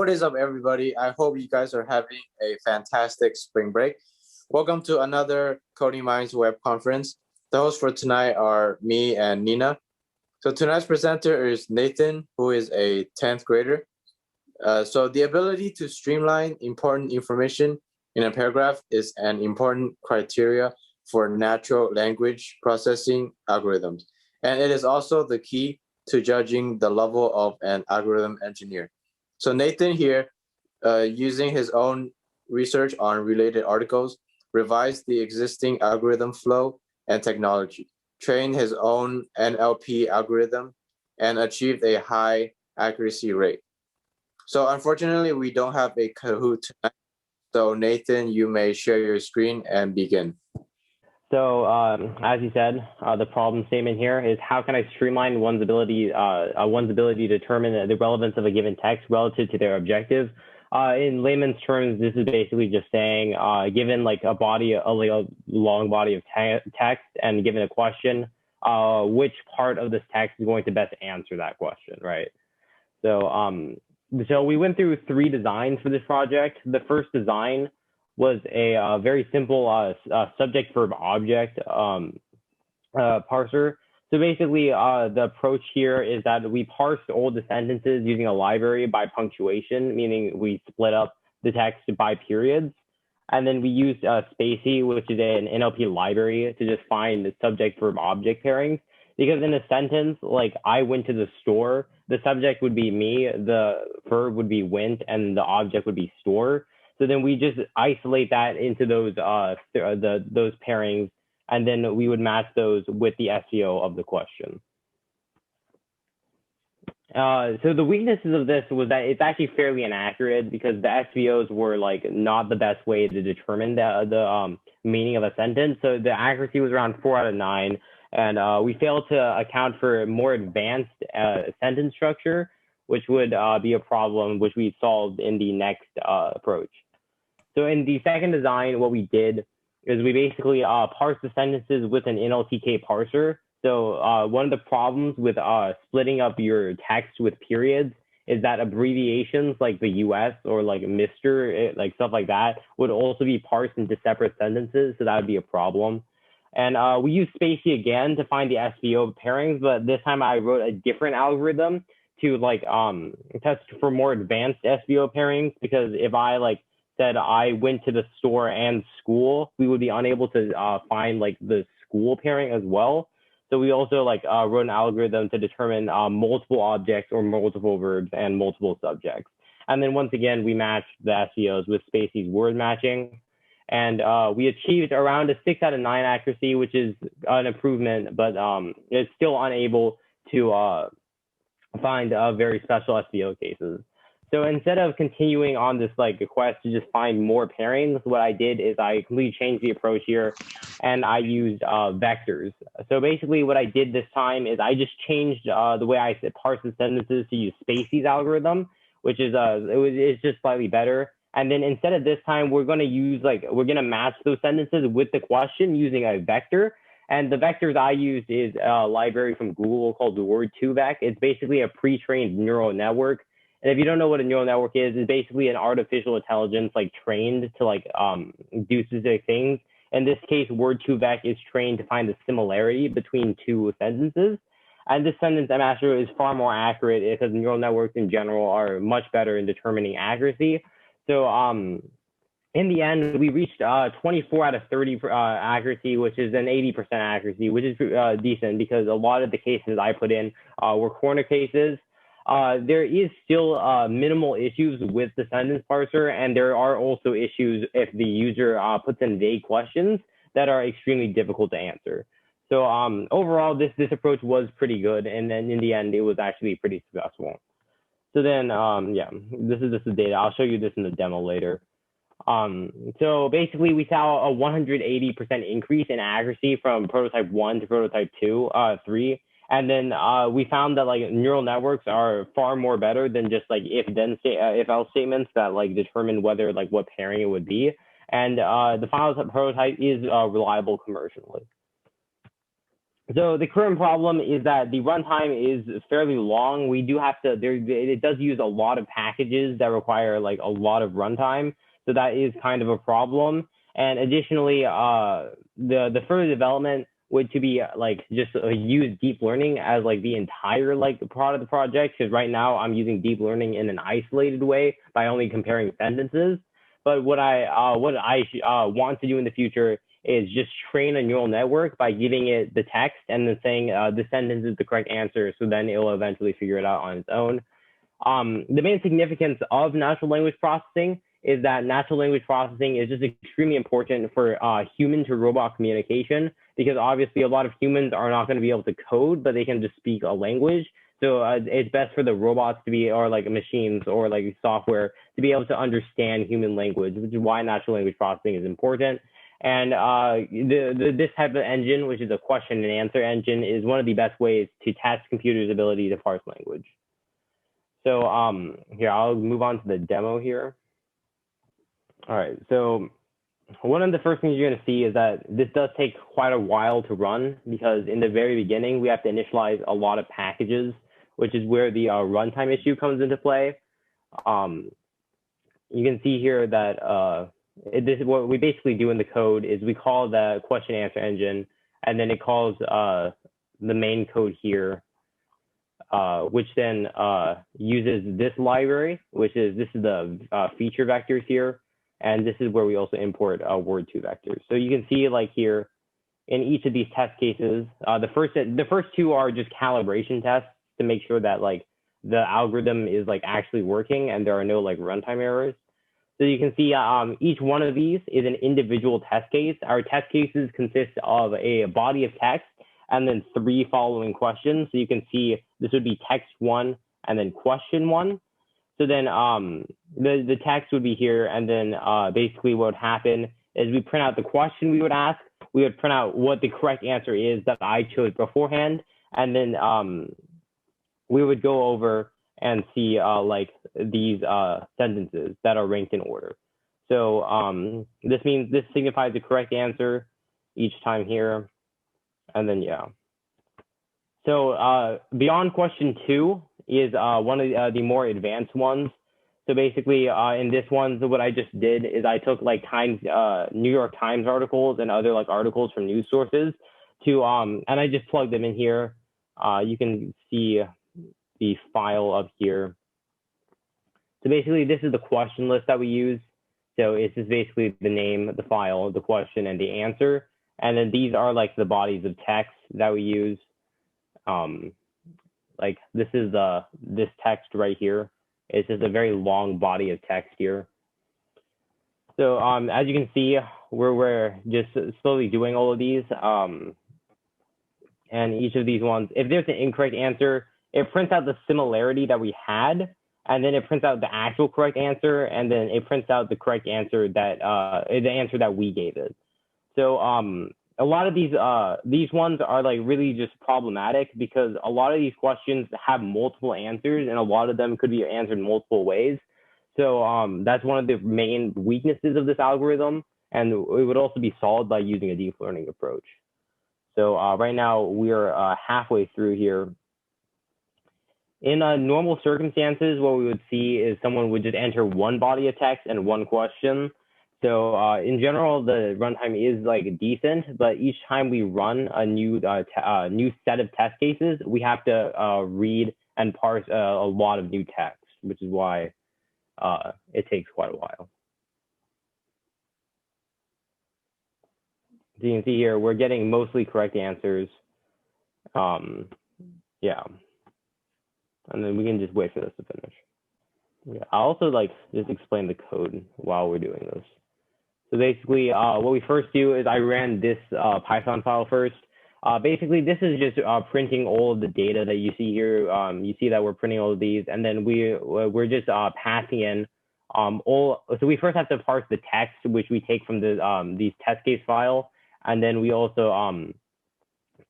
what is up, everybody? I hope you guys are having a fantastic spring break. Welcome to another Coding Minds web conference. The hosts for tonight are me and Nina. So tonight's presenter is Nathan, who is a 10th grader. So the ability to streamline important information in a paragraph is an important criteria for natural language processing algorithms. And it is also the key to judging the level of an algorithm engineer. So Nathan here, using his own research on related articles, revised the existing algorithm flow and technology, trained his own NLP algorithm, and achieved a high accuracy rate. So unfortunately, we don't have a Kahoot tonight. So Nathan, you may share your screen and begin. So as you said, the problem statement here is how can I streamline one's ability to determine the relevance of a given text relative to their objective? In layman's terms, this is basically just saying, given like a long body of text and given a question, which part of this text is going to best answer that question, right? So we went through 3 designs for this project. The first design was a very simple subject verb object parser. So basically, the approach here is that we parsed all the sentences using a library by punctuation, meaning we split up the text by periods. And then we used Spacey, which is an NLP library, to just find the subject verb object pairings. Because in a sentence, like I went to the store, the subject would be me, the verb would be went, and the object would be store. So then we just isolate that into those pairings, and then we would match those with the SVO of the question. So the weaknesses of this was that it's actually fairly inaccurate because the SVOs were like not the best way to determine the meaning of a sentence. So the accuracy was around 4 out of 9, and we failed to account for more advanced sentence structure, which would be a problem which we solved in the next approach. So in the second design, what we did is we basically parsed the sentences with an NLTK parser. So one of the problems with splitting up your text with periods is that abbreviations like the US or like Mr., like stuff like that, would also be parsed into separate sentences. So that would be a problem. And we used Spacey again to find the SVO pairings, but this time I wrote a different algorithm to like test for more advanced SVO pairings, because if I like said I went to the store and school, we would be unable to find like the school pairing as well. So we also like wrote an algorithm to determine multiple objects or multiple verbs and multiple subjects. And then once again, we matched the SVOs with Spacey's word matching. And we achieved around a 6 out of 9 accuracy, which is an improvement, but it's still unable to find very special SVO cases. So instead of continuing on this like quest to just find more pairings, what I did is I completely changed the approach here, and I used vectors. So basically what I did this time is I just changed the way I parse the sentences to use Spacey's algorithm, which is it's just slightly better. And then instead of this time, we're going to match those sentences with the question using a vector. And the vectors I used is a library from Google called the Word2Vec. It's basically a pre-trained neural network. And if you don't know what a neural network is, it's basically an artificial intelligence like trained to like do specific things. In this case, Word2Vec is trained to find the similarity between 2 sentences. And this sentence I'm after is far more accurate because neural networks in general are much better in determining accuracy. So in the end, we reached 24 out of 30 accuracy, which is an 80% accuracy, which is decent because a lot of the cases I put in were corner cases. There is still minimal issues with the sentence parser, and there are also issues if the user puts in vague questions that are extremely difficult to answer. So overall, this approach was pretty good, and then in the end, it was actually pretty successful. So then, yeah, this is just the data. I'll show you this in the demo later. So basically, we saw a 180% increase in accuracy from prototype 1 to prototype 3. And then we found that like neural networks are far more better than just like if else statements that like determine whether like what pairing it would be. And the final prototype is reliable commercially. So the current problem is that the runtime is fairly long. We do have to, it does use a lot of packages that require like a lot of runtime. So that is kind of a problem. And additionally, the further development would to be like just use deep learning as like the entire like part of the project. Because right now I'm using deep learning in an isolated way by only comparing sentences. But what I want to do in the future is just train a neural network by giving it the text and then saying the sentence is the correct answer. So then it will eventually figure it out on its own. The main significance of natural language processing is that natural language processing is just extremely important for human to robot communication, because obviously a lot of humans are not going to be able to code, but they can just speak a language. So it's best for the robots to be, or like machines or like software to be able to understand human language, which is why natural language processing is important. And this type of engine, which is a question and answer engine, is one of the best ways to test computers' ability to parse language. So here, I'll move on to the demo here. All right, so one of the first things you're going to see is that this does take quite a while to run, because in the very beginning, we have to initialize a lot of packages, which is where the runtime issue comes into play. You can see here that this is what we basically do in the code is we call the question answer engine, and then it calls the main code here, which then uses this library, this is the feature vectors here. And this is where we also import word2 vectors. So you can see like here in each of these test cases, the first two are just calibration tests to make sure that like the algorithm is like actually working and there are no like runtime errors. So you can see each one of these is an individual test case. Our test cases consist of a body of text and then 3 following questions. So you can see this would be text 1 and then question 1. So then the text would be here, and then basically what would happen is we print out the question we would ask. We would print out what the correct answer is that I chose beforehand, and then we would go over and see like these sentences that are ranked in order. So this signifies the correct answer each time here, and then yeah. So beyond question 2 is one of the more advanced ones. So basically in this one, what I just did is I took like New York Times articles and other like articles from news sources to, and I just plugged them in here. You can see the file up here. So basically this is the question list that we use. So it's just basically the name, the file, the question, and the answer. And then these are like the bodies of text that we use. Like this is this text right here. It's just a very long body of text here. So as you can see, we're just slowly doing all of these. And each of these ones, if there's an incorrect answer, it prints out the similarity that we had, and then it prints out the actual correct answer, and then it prints out the correct answer that the answer that we gave it. So a lot of these ones are like really just problematic, because a lot of these questions have multiple answers and a lot of them could be answered multiple ways. So that's one of the main weaknesses of this algorithm, and it would also be solved by using a deep learning approach. So right now we're halfway through here. In normal circumstances, what we would see is someone would just enter one body of text and one question. So in general, the runtime is like decent, but each time we run a new set of test cases, we have to read and parse a lot of new text, which is why it takes quite a while. So you can see here, we're getting mostly correct answers. Yeah. And then we can just wait for this to finish. Yeah. I'll also like just explain the code while we're doing this. So basically, what we first do is I ran this Python file first. Basically, this is just printing all of the data that you see here. You see that we're printing all of these, and then we're just passing in all. So we first have to parse the text, which we take from the these test case file, and then we also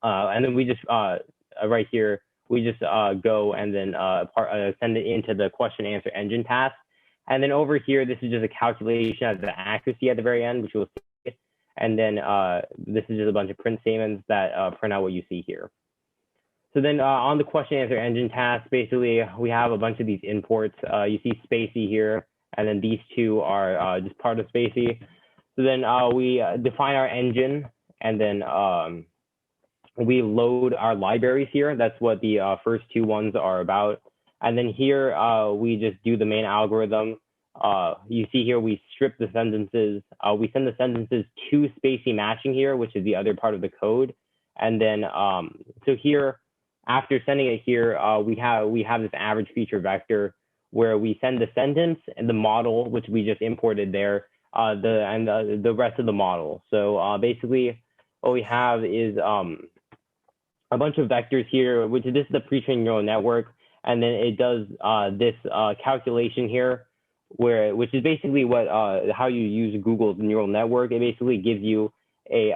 and then we just right here we just go and then send it into the question answer engine task. And then over here, this is just a calculation of the accuracy at the very end, which we'll see. And then this is just a bunch of print statements that print out what you see here. So then on the question answer engine task, basically we have a bunch of these imports. You see Spacey here, and then these two are just part of Spacey. So then we define our engine, and then we load our libraries here. That's what the first two ones are about. And then here we just do the main algorithm. You see here we strip the sentences. We send the sentences to Spacey matching here, which is the other part of the code. And then so here, after sending it here, we have this average feature vector where we send the sentence and the model, which we just imported there, the rest of the model. So basically, what we have is a bunch of vectors here, which this is the pre-trained neural network, and then it does this calculation here, which is basically what how you use Google's neural network. It basically gives you a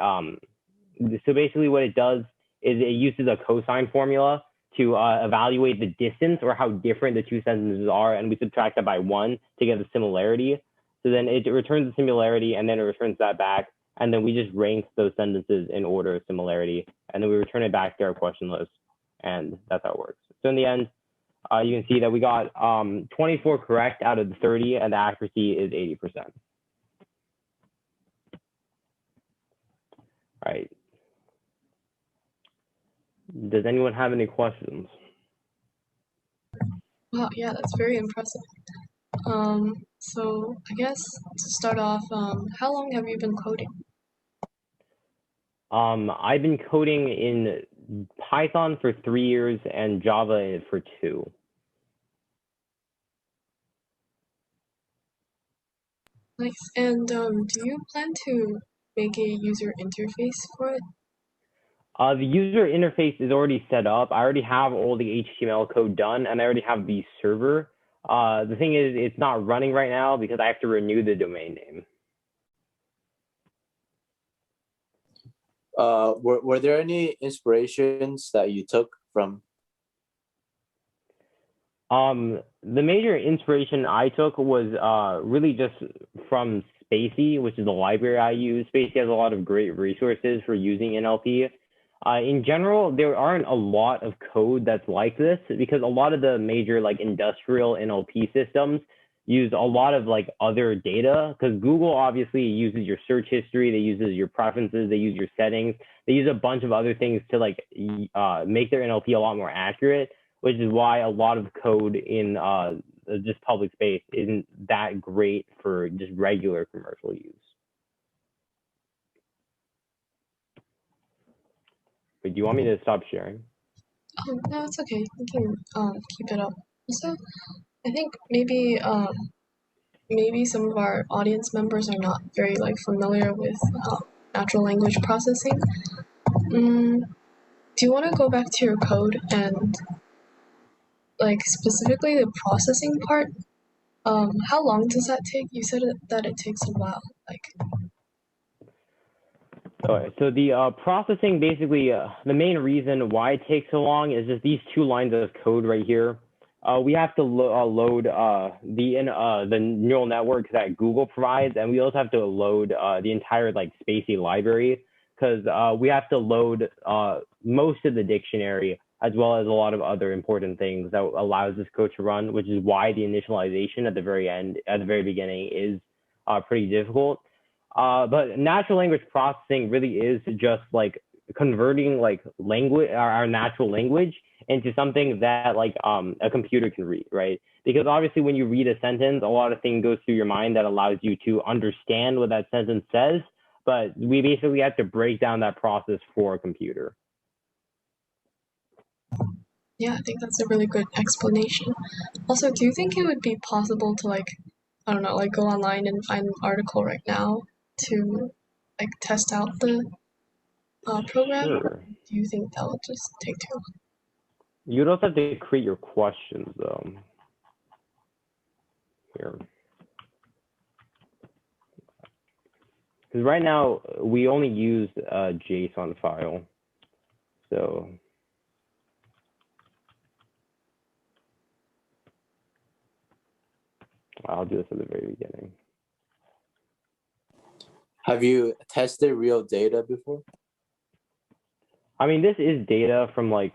so basically what it does is it uses a cosine formula to evaluate the distance or how different the two sentences are, and we subtract that by 1 to get the similarity. So then it returns the similarity, and then it returns that back, and then we just rank those sentences in order of similarity, and then we return it back to our question list, and that's how it works. So in the end, you can see that we got 24 correct out of the 30, and the accuracy is 80%. All right. Does anyone have any questions? Wow, yeah, that's very impressive. So I guess to start off, how long have you been coding? I've been coding in Python for 3 years and Java for 2. Nice. And do you plan to make a user interface for it? The user interface is already set up. I already have all the HTML code done, and I already have the server. The thing is, it's not running right now because I have to renew the domain name. Were there any inspirations that you took from? The major inspiration I took was really just from Spacey, which is the library I use. Spacey has a lot of great resources for using NLP. In general, there aren't a lot of code that's like this because a lot of the major like industrial NLP systems use a lot of like other data, because Google obviously uses your search history, they uses your preferences, they use your settings, they use a bunch of other things to like make their NLP a lot more accurate, which is why a lot of code in just public space isn't that great for just regular commercial use. Wait, do you want me to stop sharing? No, it's okay. You can keep it up. Also, I think maybe maybe some of our audience members are not very like familiar with natural language processing. Do you want to go back to your code and like specifically the processing part? How long does that take? You said that it takes a while. Like. Okay, so the processing, basically, the main reason why it takes so long is just these 2 lines of code right here. We have to load the neural network that Google provides, and we also have to load the entire like Spacey library, because we have to load most of the dictionary as well as a lot of other important things that allows this code to run, which is why the initialization at the very beginning is pretty difficult. But natural language processing really is just like converting like language, our natural language, into something that like a computer can read, right? Because obviously when you read a sentence, a lot of things goes through your mind that allows you to understand what that sentence says, but we basically have to break down that process for a computer. Yeah, I think that's a really good explanation. Also, do you think it would be possible to like, I don't know, like go online and find an article right now to like test out the program? Sure. Do you think that would just take too long? You'd also have to create your questions though. Here. Because right now we only use a JSON file. So I'll do this at the very beginning. Have you tested real data before? I mean, this is data from like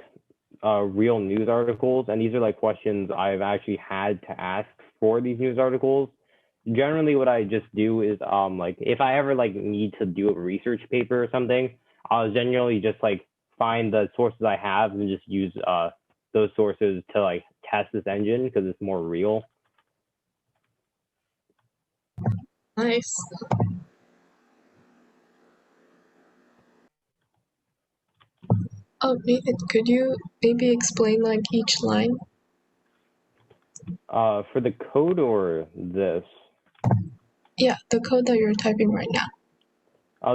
real news articles, and these are like questions I've actually had to ask for these news articles. Generally, what I just do is like if I ever like need to do a research paper or something, I'll generally just like find the sources I have and just use those sources to like test this engine because it's more real. Nice. Oh, Nathan, could you maybe explain like each line? For the code or this? Yeah, the code that you're typing right now.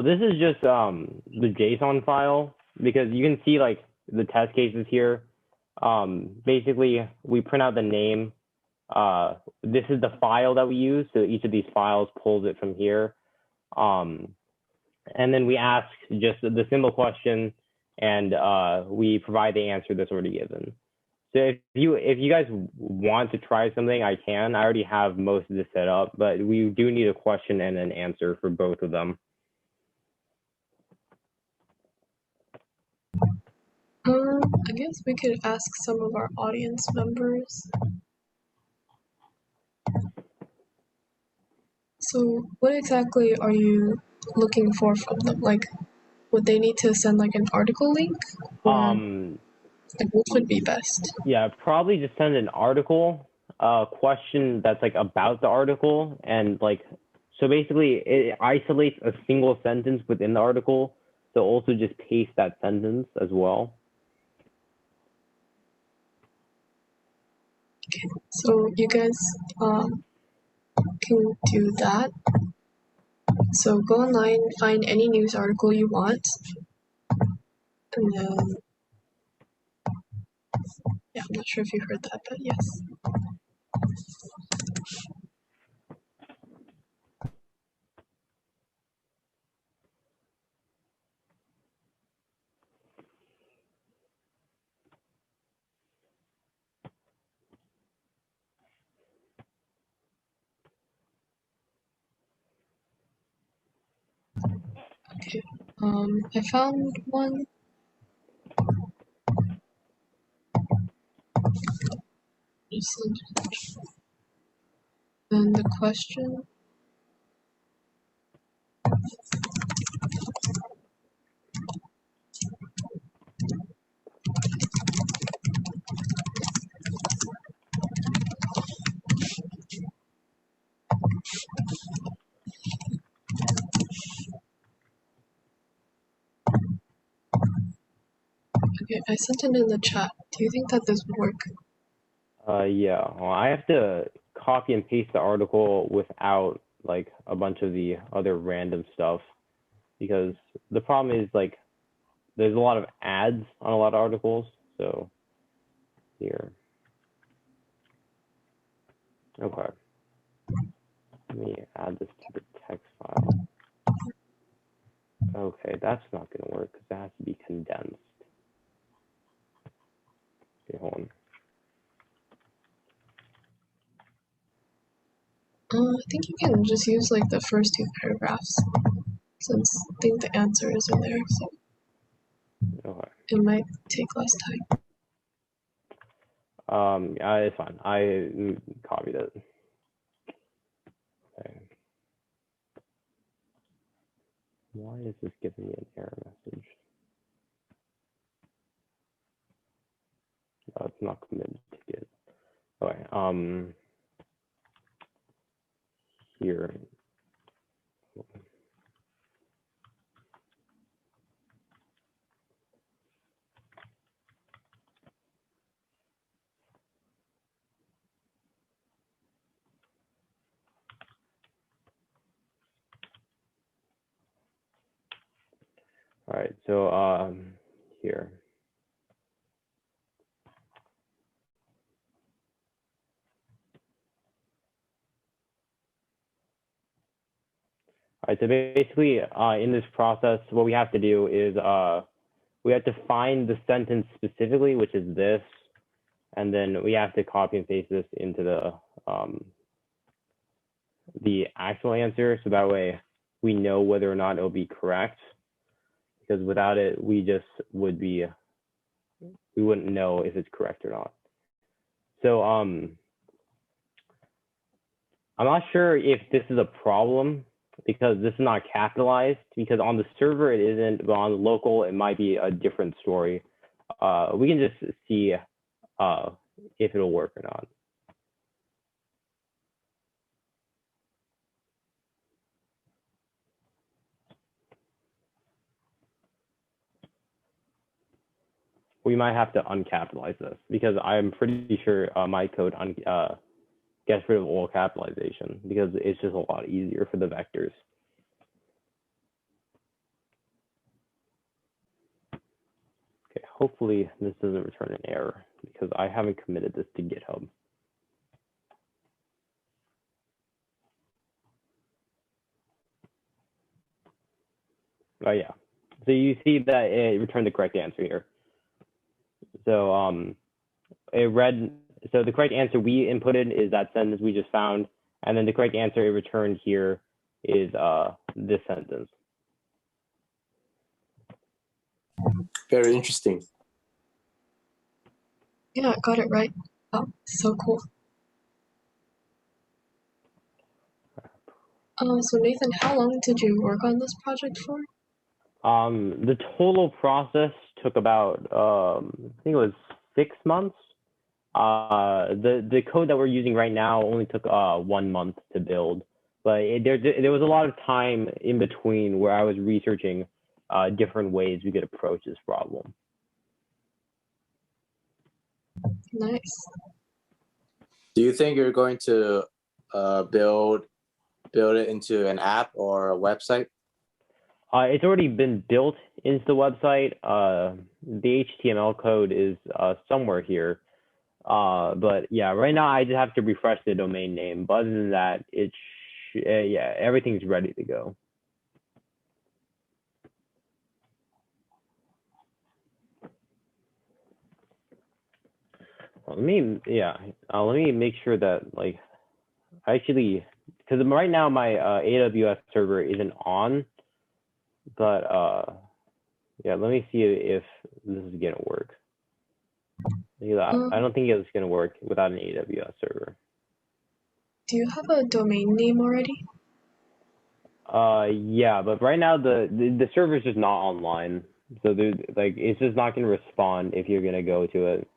This is just the JSON file because you can see like the test cases here. Basically, we print out the name. This is the file that we use. So each of these files pulls it from here. And then we ask just the simple question and we provide the answer that's already given. So if you guys want to try something, I can. I already have most of this set up, but we do need a question and an answer for both of them. I guess we could ask some of our audience members. So what exactly are you looking for from them? Like, would they need to send like an article link? Or like what would be best? Yeah, probably just send an article, question that's like about the article, and like, so basically it isolates a single sentence within the article. So also just paste that sentence as well. Okay, so you guys can do that. So go online, find any news article you want, and then, yeah, I'm not sure if you heard that, but yes. Okay, I found one. And the question. Okay, I sent it in the chat. Do you think that this would work? Yeah, well, I have to copy and paste the article without like a bunch of the other random stuff because the problem is like there's a lot of ads on a lot of articles. So here. Okay. Let me add this to the text file. Okay, that's not going to work because that has to be condensed. Okay, hold on. I think you can just use like the first two paragraphs since I think the answer is in there, so Okay. it might take less time. Yeah, it's fine. I copied it. Okay. Why is this giving me an error message? Oh, it's not committed to Git. Okay. Here. All right, so here. All right, so basically in this process, what we have to do is we have to find the sentence specifically, which is this, and then we have to copy and paste this into the actual answer. So that way we know whether or not it'll be correct, because without it, we wouldn't know if it's correct or not. So I'm not sure if this is a problem because this is not capitalized, because on the server it isn't, but on the local it might be a different story. We can just see if it'll work or not. We might have to uncapitalize this because I'm pretty sure my code gets rid of all capitalization because it's just a lot easier for the vectors. Okay, hopefully this doesn't return an error because I haven't committed this to GitHub. Oh yeah, so you see that it returned the correct answer here. So so the correct answer we inputted is that sentence we just found, and then the correct answer it returned here is this sentence. Very interesting. Yeah, got it right. Oh, so cool. So Nathan, how long did you work on this project for? The total process took about I think it was 6 months. The code that we're using right now only took 1 month to build, but there was a lot of time in between where I was researching different ways we could approach this problem. Nice. Do you think you're going to build it into an app or a website? It's already been built into the website. The HTML code is somewhere here. But yeah, right now I just have to refresh the domain name. But other than that, yeah, everything's ready to go. Well, let me make sure that like actually, because right now my AWS server isn't on, but yeah, let me see if this is gonna work. I don't think it's gonna work without an AWS server. Do you have a domain name already? Yeah, but right now the server's just not online, so it's just not gonna respond if you're gonna go to it.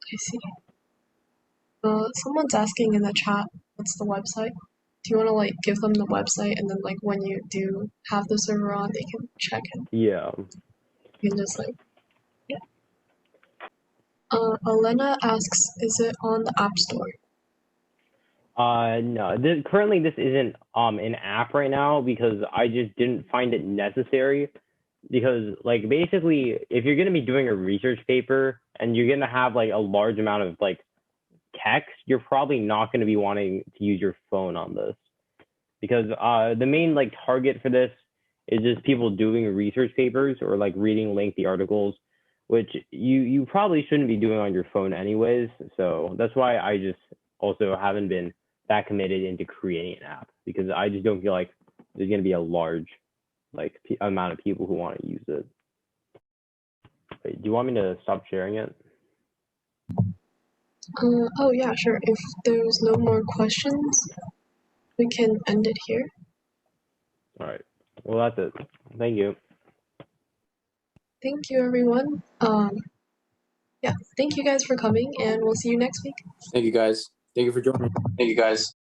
I see. Someone's asking in the chat, what's the website? Do you want to like give them the website and then like when you do have the server on, they can check it? Yeah. You can just like, yeah. Elena asks, is it on the App Store? No, currently this isn't an app right now because I just didn't find it necessary, because like basically if you're going to be doing a research paper and you're going to have like a large amount of like text, you're probably not going to be wanting to use your phone on this, because the main like target for this is just people doing research papers or like reading lengthy articles, which you probably shouldn't be doing on your phone anyways. So that's why I just also haven't been that committed into creating an app, because I just don't feel like there's going to be a large like amount of people who want to use it. Wait, do you want me to stop sharing it? Oh yeah, sure. If there's no more questions, we can end it here. All right. Well, that's it. Thank you. Thank you, everyone. Yeah, thank you guys for coming, and we'll see you next week. Thank you guys. Thank you for joining. Thank you guys.